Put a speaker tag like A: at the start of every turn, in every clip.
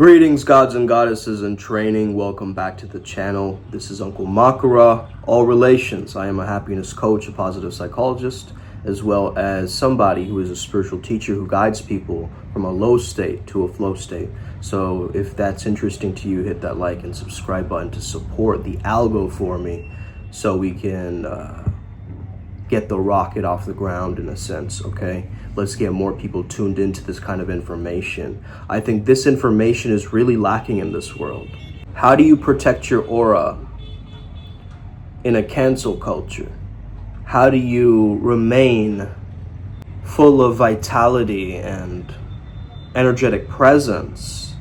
A: Greetings, gods and goddesses in training. Welcome back to the channel. This is Uncle Makara, all relations. I am a happiness coach, a positive psychologist, as well as somebody who is a spiritual teacher who guides people from a low state to a flow state. So if that's interesting to you, hit that like and subscribe button to support the algo for me so we can get the rocket off the ground in a sense, okay? Let's get more people tuned into this kind of information. I think this information is really lacking in this world. How do you protect your aura in a cancel culture? How do you remain full of vitality and energetic presence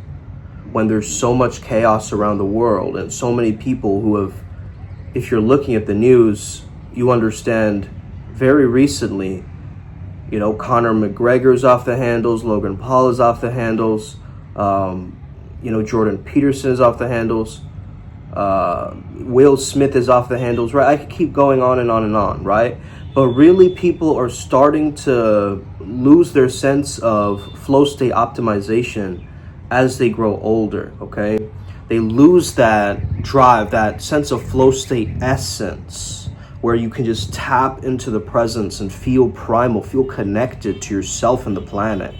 A: when there's so much chaos around the world and so many people who have, if you're looking at the news, you understand very recently, Conor McGregor's off the handles, Logan Paul is off the handles, Jordan Peterson is off the handles, Will Smith is off the handles, right? I could keep going on and on and on, right? But really people are starting to lose their sense of flow state optimization as they grow older, okay? They lose that drive, that sense of flow state essence, where you can just tap into the presence and feel primal, feel connected to yourself and the planet.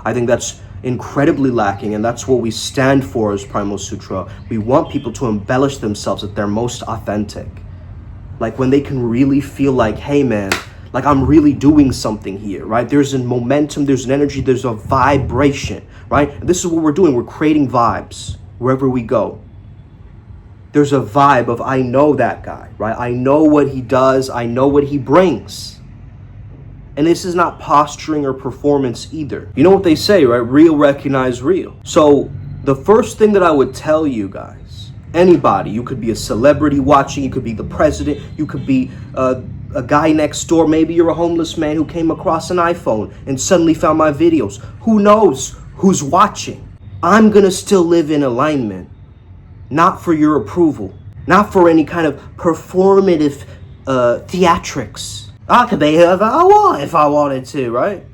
A: I think that's incredibly lacking, and that's what we stand for as Primal Sutra. We want people to embellish themselves at their most authentic. Like when they can really feel like, hey man, like I'm really doing something here, right? There's a momentum, there's an energy, there's a vibration, right? And this is what we're doing. We're creating vibes wherever we go. There's a vibe of, I know that guy, right? I know what he does. I know what he brings. And this is not posturing or performance either. You know what they say, right? Real recognize real. So the first thing that I would tell you guys, anybody, you could be a celebrity watching, you could be the president, you could be a guy next door, maybe you're a homeless man who came across an iPhone and suddenly found my videos. Who knows who's watching? I'm gonna still live in alignment. Not for your approval, not for any kind of performative theatrics. I could be whoever I want if I wanted to, right?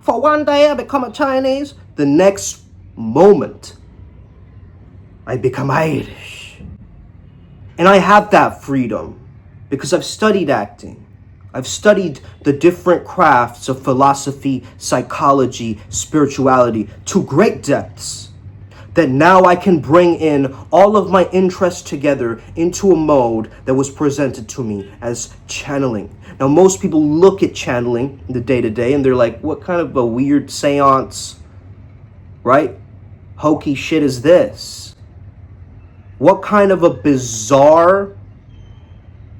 A: For one day I become a Chinese, the next moment I become Irish. And I have that freedom because I've studied acting. I've studied the different crafts of philosophy, psychology, spirituality to great depths, that now I can bring in all of my interests together into a mode that was presented to me as channeling. Now, most people look at channeling in the day-to-day and they're like, what kind of a weird seance, right? Hokey shit is this? What kind of a bizarre,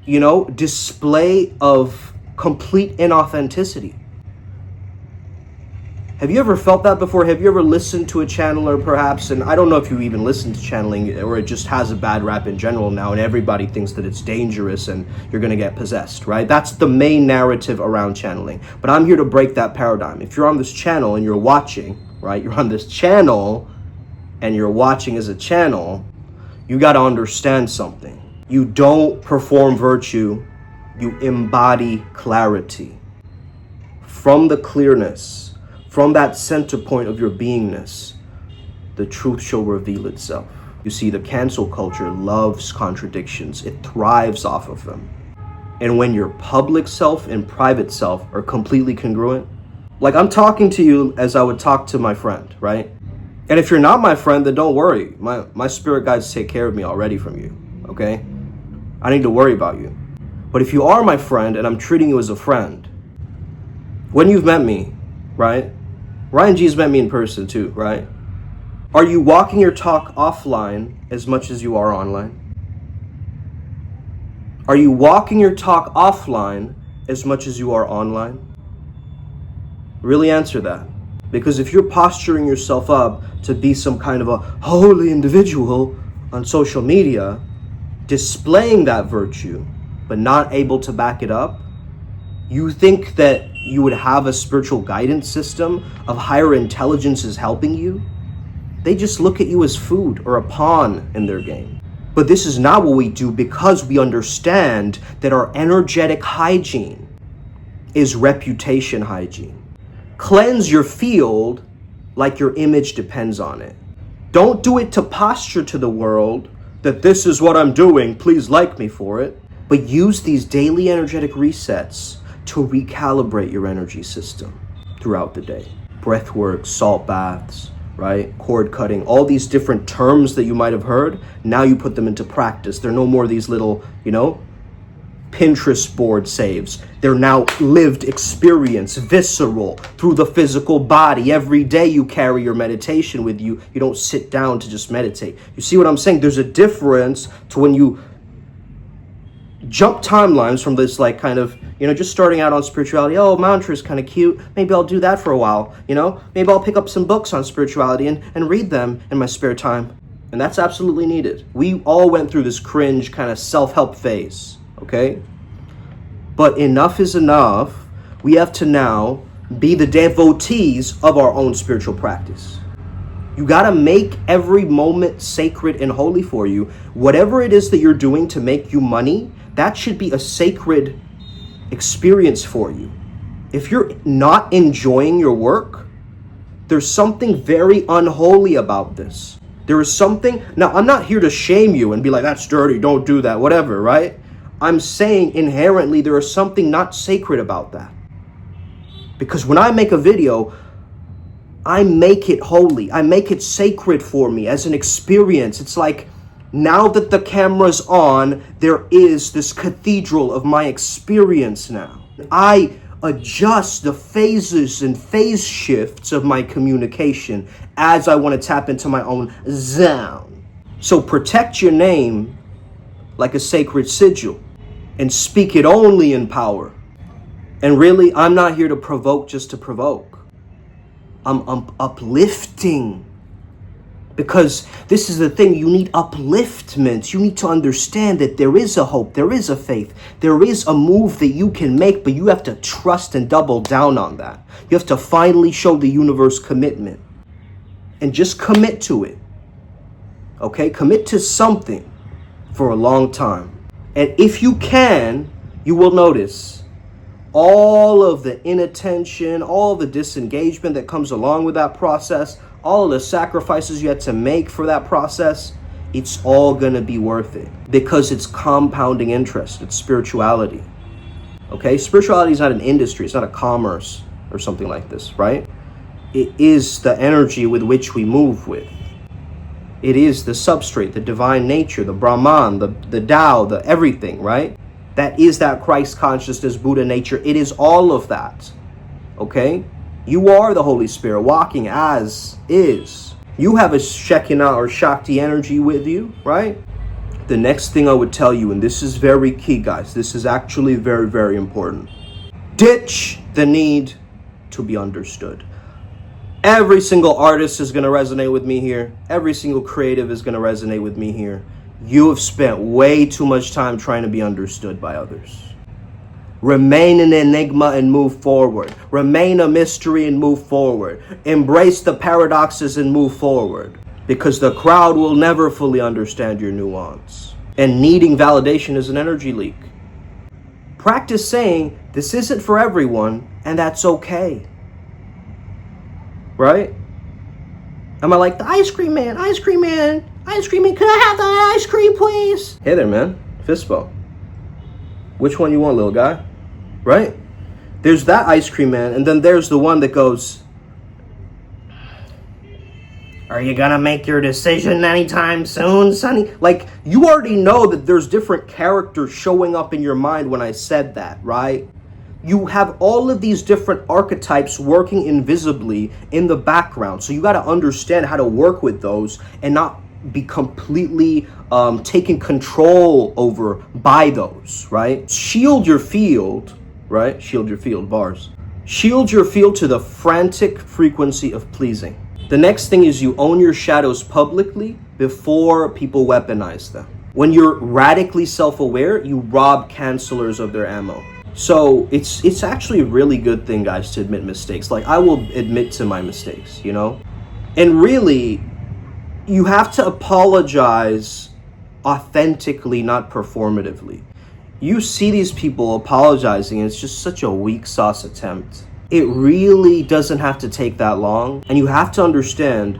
A: display of complete inauthenticity? Have you ever felt that before? Have you ever listened to a channeler perhaps? And I don't know if you even listen to channeling or it just has a bad rap in general now and everybody thinks that it's dangerous and you're going to get possessed, right? That's the main narrative around channeling. But I'm here to break that paradigm. If you're on this channel and you're watching, right? You're on this channel and you're watching as a channel, you got to understand something. You don't perform virtue, you embody clarity. From the clearness, from that center point of your beingness, the truth shall reveal itself. You see, the cancel culture loves contradictions. It thrives off of them. And when your public self and private self are completely congruent, like I'm talking to you as I would talk to my friend, right? And if you're not my friend, then don't worry. My spirit guides take care of me already from you, okay? I need to worry about you. But if you are my friend and I'm treating you as a friend, when you've met me, right? Ryan G's met me in person too, right? Are you walking your talk offline as much as you are online? Are you walking your talk offline as much as you are online? Really answer that. Because if you're posturing yourself up to be some kind of a holy individual on social media, displaying that virtue, but not able to back it up, you think that you would have a spiritual guidance system of higher intelligences helping you? They just look at you as food or a pawn in their game. But this is not what we do because we understand that our energetic hygiene is reputation hygiene. Cleanse your field like your image depends on it. Don't do it to posture to the world that this is what I'm doing, please like me for it. But use these daily energetic resets to recalibrate your energy system throughout the day. Breath work, salt baths, right? Cord cutting, all these different terms that you might have heard. Now you put them into practice. They're no more these little, Pinterest board saves. They're now lived experience, visceral, through the physical body. Every day you carry your meditation with you. You don't sit down to just meditate. You see what I'm saying? There's a difference to when you jump timelines from this just starting out on spirituality. Oh, mantra is kind of cute. Maybe I'll do that for a while. Maybe I'll pick up some books on spirituality and read them in my spare time. And that's absolutely needed. We all went through this cringe kind of self-help phase. Okay? But enough is enough. We have to now be the devotees of our own spiritual practice. You got to make every moment sacred and holy for you. Whatever it is that you're doing to make you money, that should be a sacred experience for you. If you're not enjoying your work, there's something very unholy about this. There is something. Now, I'm not here to shame you and be like, that's dirty, don't do that, whatever, right? I'm saying inherently there is something not sacred about that. Because when I make a video, I make it holy. I make it sacred for me as an experience. It's like, now that the camera's on, there is this cathedral of my experience now. I adjust the phases and phase shifts of my communication as I want to tap into my own zone. So protect your name like a sacred sigil and speak it only in power. And really, I'm not here to provoke just to provoke. I'm uplifting. Because this is the thing, you need upliftment. You need to understand that there is a hope, there is a faith, there is a move that you can make, but you have to trust and double down on that. You have to finally show the universe commitment. And just commit to it. Okay? Commit to something for a long time. And if you can, you will notice all of the inattention, all the disengagement that comes along with that process, all of the sacrifices you had to make for that process, it's all going to be worth it because it's compounding interest. It's spirituality. Okay? Spirituality is not an industry. It's not a commerce or something like this, right? It is the energy with which we move with. It is the substrate, the divine nature, the Brahman, the Tao, the everything, right? That is that Christ consciousness, Buddha nature. It is all of that. Okay? You are the Holy Spirit walking as is. You have a Shekinah or Shakti energy with you, right? The next thing I would tell you, and this is very key, guys. This is actually very, very important. Ditch the need to be understood. Every single artist is going to resonate with me here. Every single creative is going to resonate with me here. You have spent way too much time trying to be understood by others. Remain an enigma and move forward. Remain a mystery and move forward. Embrace the paradoxes and move forward. Because the crowd will never fully understand your nuance. And needing validation is an energy leak. Practice saying, this isn't for everyone, and that's okay. Right? Am I like, the ice cream man, can I have the ice cream, please? Hey there, man. Fist bump. Which one you want, little guy? Right? There's that ice cream man, and then there's the one that goes, are you gonna make your decision anytime soon, Sonny? Like, you already know that there's different characters showing up in your mind when I said that, right? You have all of these different archetypes working invisibly in the background. So you got to understand how to work with those and not be completely taken control over by those, right? Shield your field, right? Shield your field, bars. Shield your field to the frantic frequency of pleasing. The next thing is you own your shadows publicly before people weaponize them. When you're radically self-aware, you rob cancelers of their ammo. So it's actually a really good thing, guys, to admit mistakes. Like, I will admit to my mistakes, And really, you have to apologize authentically, not performatively. You see these people apologizing, and it's just such a weak sauce attempt. It really doesn't have to take that long. And you have to understand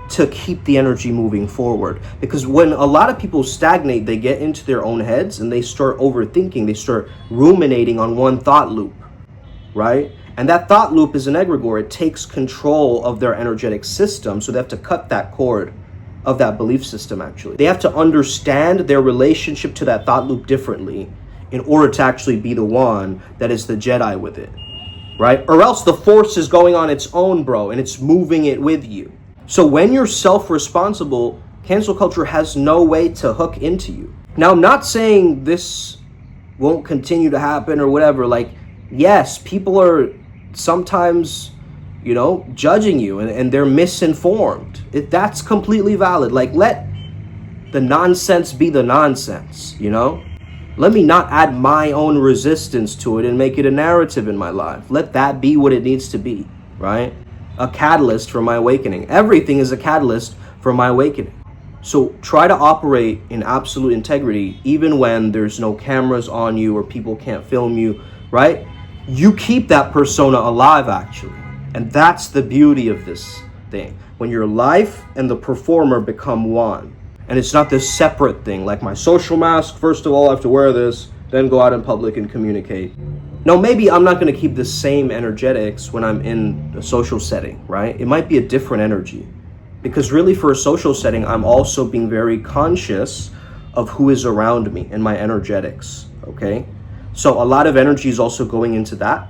A: to keep the energy moving forward. Because when a lot of people stagnate, they get into their own heads and they start overthinking. They start ruminating on one thought loop, right? And that thought loop is an egregore. It takes control of their energetic system. So they have to cut that cord of that belief system, actually. They have to understand their relationship to that thought loop differently in order to actually be the one that is the Jedi with it, right? Or else the force is going on its own, bro, and it's moving it with you. So when you're self-responsible, cancel culture has no way to hook into you. Now, I'm not saying this won't continue to happen or whatever. Like, yes, people are sometimes, judging you and they're misinformed. That's completely valid. Like, let the nonsense be the nonsense, Let me not add my own resistance to it and make it a narrative in my life. Let that be what it needs to be, right? A catalyst for my awakening. Everything is a catalyst for my awakening. So try to operate in absolute integrity, even when there's no cameras on you or people can't film you, right? You keep that persona alive, actually. And that's the beauty of this thing. When your life and the performer become one. And it's not this separate thing, like my social mask, first of all, I have to wear this, then go out in public and communicate. No, maybe I'm not going to keep the same energetics when I'm in a social setting, right? It might be a different energy. Because really for a social setting, I'm also being very conscious of who is around me and my energetics, okay? So a lot of energy is also going into that,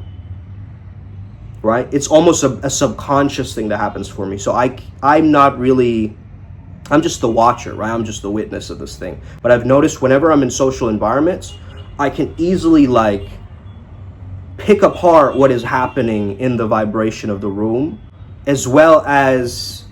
A: right? It's almost a subconscious thing that happens for me. So I'm not really... I'm just the watcher, right? I'm just the witness of this thing. But I've noticed whenever I'm in social environments, I can easily pick apart what is happening in the vibration of the room, as well as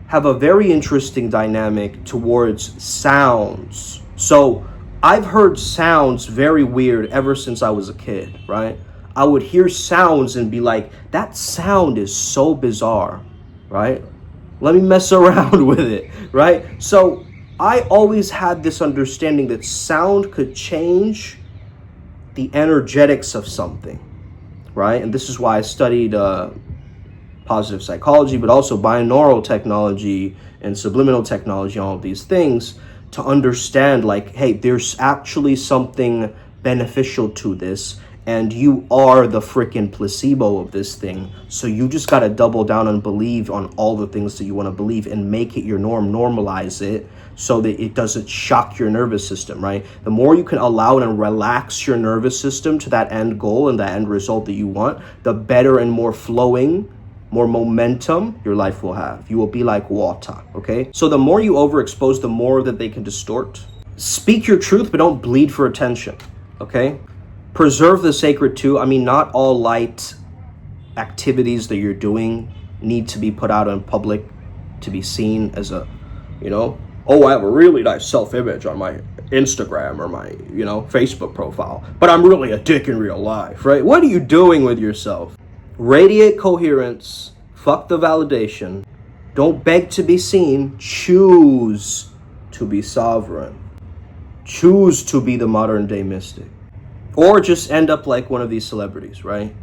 A: have a very interesting dynamic towards sounds. So I've heard sounds very weird ever since I was a kid, right? I would hear sounds and be like, that sound is so bizarre, right? Let me mess around with it, right? So I always had this understanding that sound could change the energetics of something, right? And this is why I studied positive psychology, but also binaural technology and subliminal technology, all of these things, to understand hey, there's actually something beneficial to this. And you are the freaking placebo of this thing. So you just got to double down and believe on all the things that you want to believe and make it your norm, normalize it so that it doesn't shock your nervous system, right? The more you can allow and relax your nervous system to that end goal and that end result that you want, the better and more flowing, more momentum your life will have. You will be like water, okay? So the more you overexpose, the more that they can distort. Speak your truth, but don't bleed for attention, okay? Preserve the sacred too. I mean, not all light activities that you're doing need to be put out in public to be seen as a, oh, I have a really nice self-image on my Instagram or my, Facebook profile, but I'm really a dick in real life, right? What are you doing with yourself? Radiate coherence. Fuck the validation. Don't beg to be seen. Choose to be sovereign. Choose to be the modern day mystic. Or just end up like one of these celebrities, right?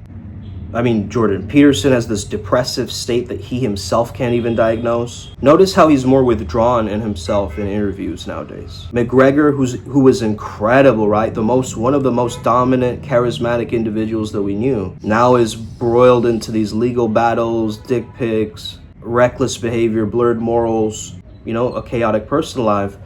A: I mean, Jordan Peterson has this depressive state that he himself can't even diagnose. Notice how he's more withdrawn in himself in interviews nowadays. McGregor, who was incredible, right? One of the most dominant, charismatic individuals that we knew, now is broiled into these legal battles, dick pics, reckless behavior, blurred morals, a chaotic personal life.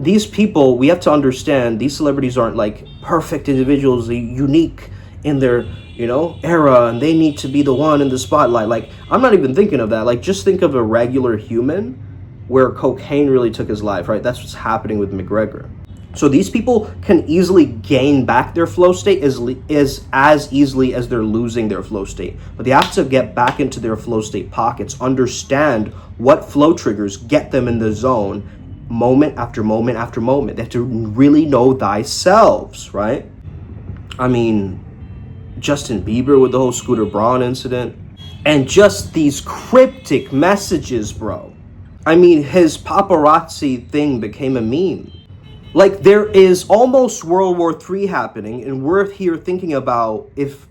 A: These people, we have to understand, these celebrities aren't perfect individuals, they're unique in their, era, and they need to be the one in the spotlight. I'm not even thinking of that. Just think of a regular human where cocaine really took his life, right? That's what's happening with McGregor. So these people can easily gain back their flow state as easily as they're losing their flow state. But they have to get back into their flow state pockets, understand what flow triggers get them in the zone moment after moment after moment. They have to really know thyself, right? I mean, Justin Bieber with the whole Scooter Braun incident. And just these cryptic messages, bro. I mean, his paparazzi thing became a meme. There is almost World War III happening, and we're here thinking about if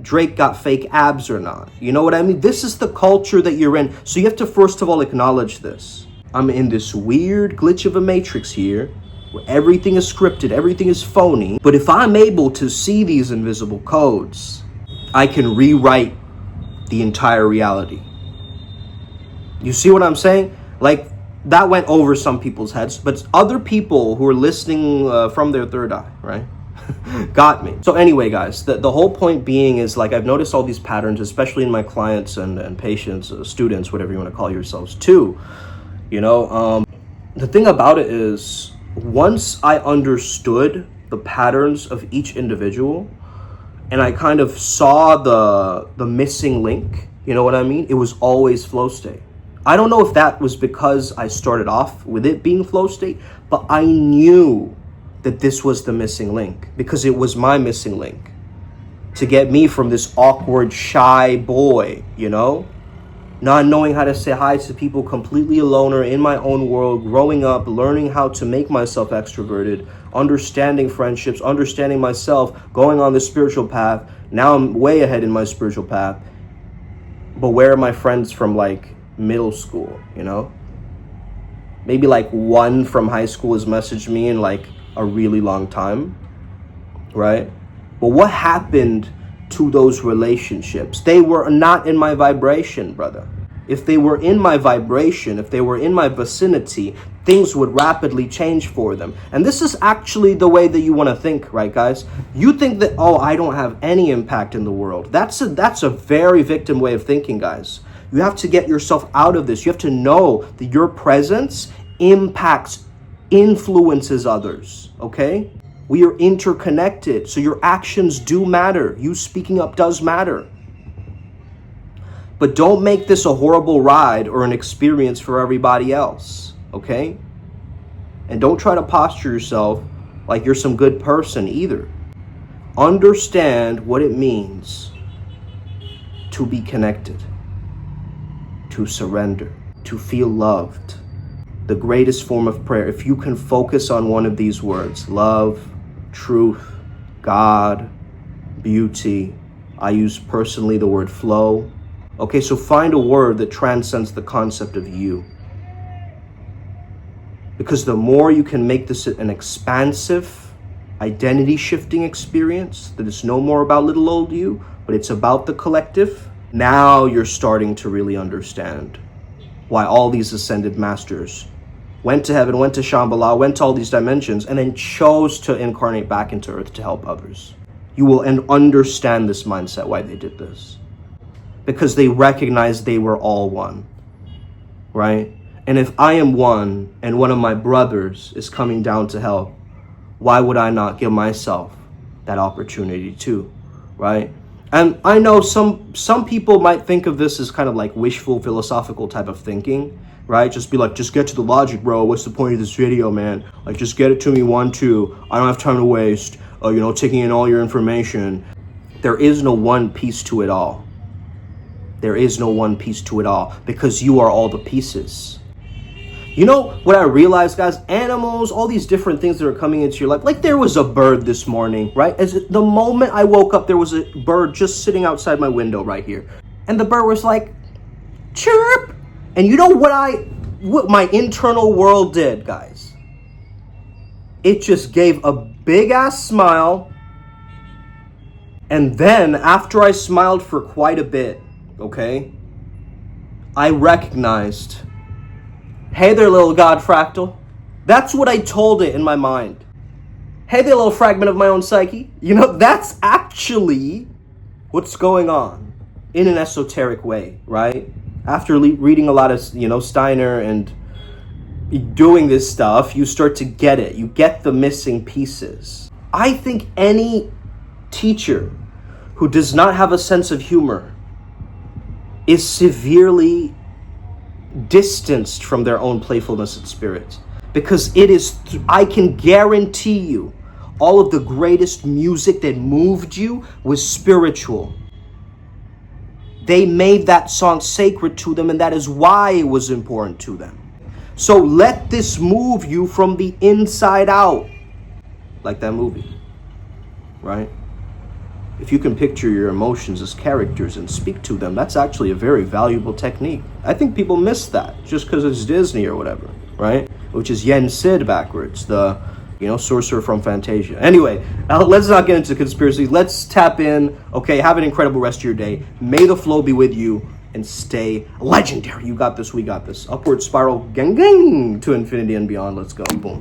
A: Drake got fake abs or not. You know what I mean? This is the culture that you're in. So you have to first of all acknowledge this. I'm in this weird glitch of a matrix here where everything is scripted, everything is phony. But if I'm able to see these invisible codes, I can rewrite the entire reality. You see what I'm saying? Like, that went over some people's heads, but other people who are listening from their third eye, right? Got me. So anyway, guys, the whole point being is, like, I've noticed all these patterns, especially in my clients and patients, students, whatever you want to call yourselves too. You know, the thing about it is, once I understood the patterns of each individual and I kind of saw the missing link, you know what I mean? It was always flow state. I don't know if that was because I started off with it being flow state, but I knew that this was the missing link because it was my missing link to get me from this awkward, shy boy, you know, not knowing how to say hi to people, completely alone or in my own world, growing up, learning how to make myself extroverted, understanding friendships, understanding myself, going on the spiritual path. Now I'm way ahead in my spiritual path. But where are my friends from, like, middle school, you know? Maybe like one from high school has messaged me in like a really long time, right? But what happened to those relationships? They were not in my vibration, brother. If they were in my vibration, if they were in my vicinity, things would rapidly change for them. And this is actually the way that you want to think, right, guys? You think that, oh, I don't have any impact in the world. That's a very victim way of thinking, guys. You have to get yourself out of this. You have to know that your presence impacts, influences others, okay? We are interconnected, so your actions do matter. You speaking up does matter. But don't make this a horrible ride or an experience for everybody else, okay? And don't try to posture yourself like you're some good person either. Understand what it means to be connected, to surrender, to feel loved. The greatest form of prayer, if you can focus on one of these words, love, truth, God, beauty. I use personally the word flow. Okay, so find a word that transcends the concept of you. Because the more you can make this an expansive, identity shifting experience, that it's no more about little old you, but it's about the collective, now you're starting to really understand why all these ascended masters went to heaven, went to Shambhala, went to all these dimensions, and then chose to incarnate back into earth to help others. You will understand this mindset, why they did this. Because they recognized they were all one, right? And if I am one and one of my brothers is coming down to help, why would I not give myself that opportunity too, right? And I know some people might think of this as kind of like wishful philosophical type of thinking, right? Just be like, just get to the logic, bro. What's the point of this video, man? Like, just get it to me 1, 2. I don't have time to waste, taking in all your information. There is no one piece to it all. There is no one piece to it all because you are all the pieces. You know what I realized, guys? Animals, all these different things that are coming into your life. Like there was a bird this morning, right? The moment I woke up, there was a bird just sitting outside my window right here. And the bird was like, chirp. And you know what my internal world did, guys? It just gave a big ass smile. And then after I smiled for quite a bit, okay, I recognized, hey there, little God fractal. That's what I told it in my mind. Hey there, little fragment of my own psyche. That's actually what's going on in an esoteric way, right? After reading a lot of, Steiner and doing this stuff, you start to get it. You get the missing pieces. I think any teacher who does not have a sense of humor is severely distanced from their own playfulness and spirit, because it is, I can guarantee you, all of the greatest music that moved you was spiritual. They made that song sacred to them, and that is why it was important to them. So let this move you from the inside out, like that movie, right? if you can picture your emotions as characters and speak to them, that's actually a very valuable technique. I think people miss that just because it's Disney or whatever, right? Which is Yen Sid backwards, the, sorcerer from Fantasia. Anyway, let's not get into conspiracies. Let's tap in. Okay, have an incredible rest of your day. May the flow be with you and stay legendary. You got this, we got this. Upward spiral, gang, gang, to infinity and beyond. Let's go. Boom.